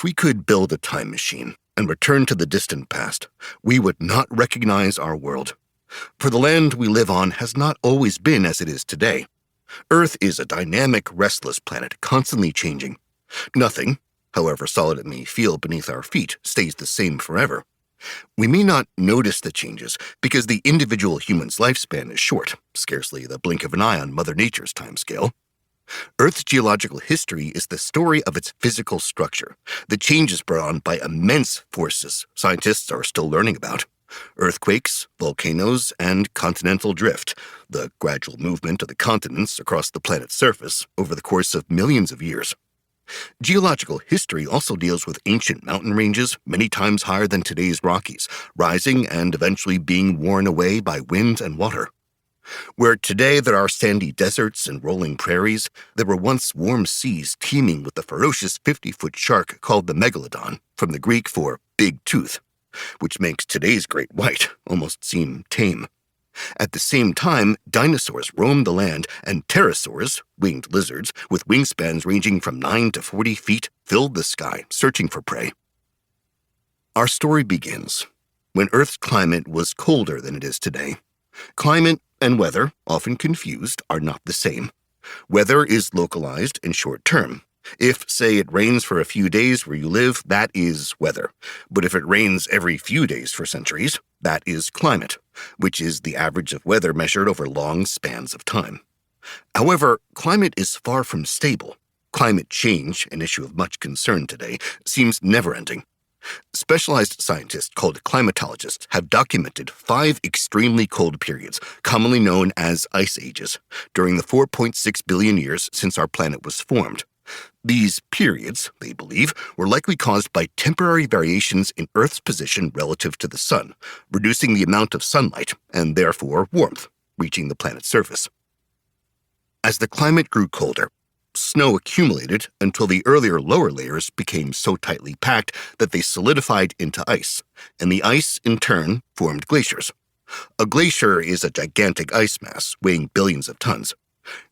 If we could build a time machine and return to the distant past, we would not recognize our world. For the land we live on has not always been as it is today. Earth is a dynamic, restless planet, constantly changing. Nothing, however solid it may feel beneath our feet, stays the same forever. We may not notice the changes because the individual human's lifespan is short, scarcely the blink of an eye on Mother Nature's timescale. Earth's geological history is the story of its physical structure, the changes brought on by immense forces scientists are still learning about. Earthquakes, volcanoes, and continental drift, the gradual movement of the continents across the planet's surface over the course of millions of years. Geological history also deals with ancient mountain ranges many times higher than today's Rockies, rising and eventually being worn away by wind and water. Where today there are sandy deserts and rolling prairies, there were once warm seas teeming with the ferocious 50-foot shark called the megalodon, from the Greek for big tooth, which makes today's great white almost seem tame. At the same time, dinosaurs roamed the land, and pterosaurs, winged lizards with wingspans ranging from 9 to 40 feet, filled the sky, searching for prey. Our story begins when Earth's climate was colder than it is today. Climate and weather, often confused, are not the same. Weather is localized and short-term. If, say, it rains for a few days where you live, that is weather. But if it rains every few days for centuries, that is climate, which is the average of weather measured over long spans of time. However, climate is far from stable. Climate change, an issue of much concern today, seems never-ending. Specialized scientists called climatologists have documented 5 extremely cold periods, commonly known as ice ages, during the 4.6 billion years since our planet was formed. These periods, they believe, were likely caused by temporary variations in Earth's position relative to the sun, reducing the amount of sunlight, and therefore warmth, reaching the planet's surface. As the climate grew colder, snow accumulated until the earlier lower layers became so tightly packed that they solidified into ice, and the ice, in turn, formed glaciers. A glacier is a gigantic ice mass weighing billions of tons.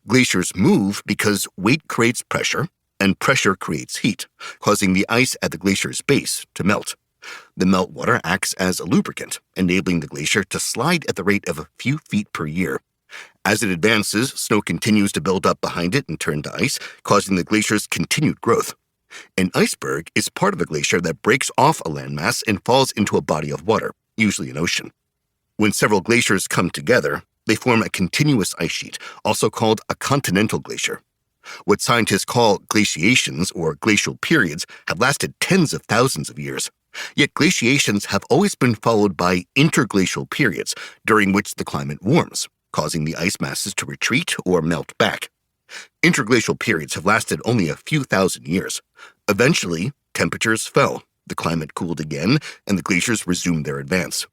Glaciers move because weight creates pressure, and pressure creates heat, causing the ice at the glacier's base to melt. The meltwater acts as a lubricant, enabling the glacier to slide at the rate of a few feet per year. As it advances, snow continues to build up behind it and turn to ice, causing the glacier's continued growth. An iceberg is part of a glacier that breaks off a landmass and falls into a body of water, usually an ocean. When several glaciers come together, they form a continuous ice sheet, also called a continental glacier. What scientists call glaciations or glacial periods have lasted tens of thousands of years. Yet glaciations have always been followed by interglacial periods, during which the climate warms, causing the ice masses to retreat or melt back. Interglacial periods have lasted only a few thousand years. Eventually, temperatures fell, the climate cooled again, and the glaciers resumed their advance.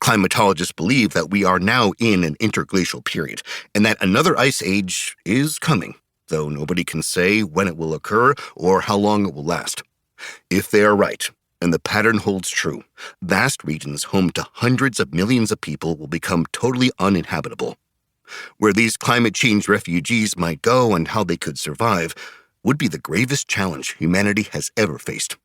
Climatologists believe that we are now in an interglacial period, and that another ice age is coming, though nobody can say when it will occur or how long it will last. If they are right, and the pattern holds true, vast regions home to hundreds of millions of people will become totally uninhabitable. Where these climate change refugees might go and how they could survive would be the gravest challenge humanity has ever faced.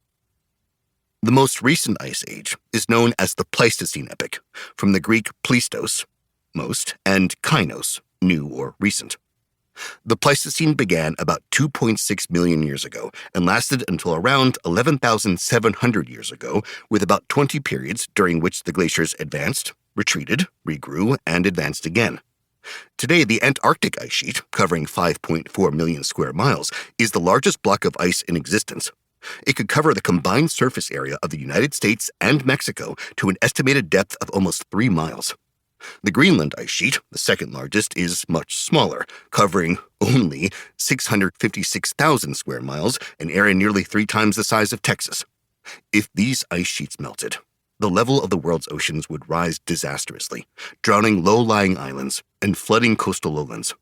The most recent ice age is known as the Pleistocene epoch, from the Greek pleistos, most, and kainos, new or recent. The Pleistocene began about 2.6 million years ago and lasted until around 11,700 years ago, with about 20 periods during which the glaciers advanced, retreated, regrew, and advanced again. Today, the Antarctic ice sheet, covering 5.4 million square miles, is the largest block of ice in existence. It could cover the combined surface area of the United States and Mexico to an estimated depth of almost 3 miles. The Greenland ice sheet, the second largest, is much smaller, covering only 656,000 square miles, an area nearly 3 times the size of Texas. If these ice sheets melted, the level of the world's oceans would rise disastrously, drowning low-lying islands and flooding coastal lowlands.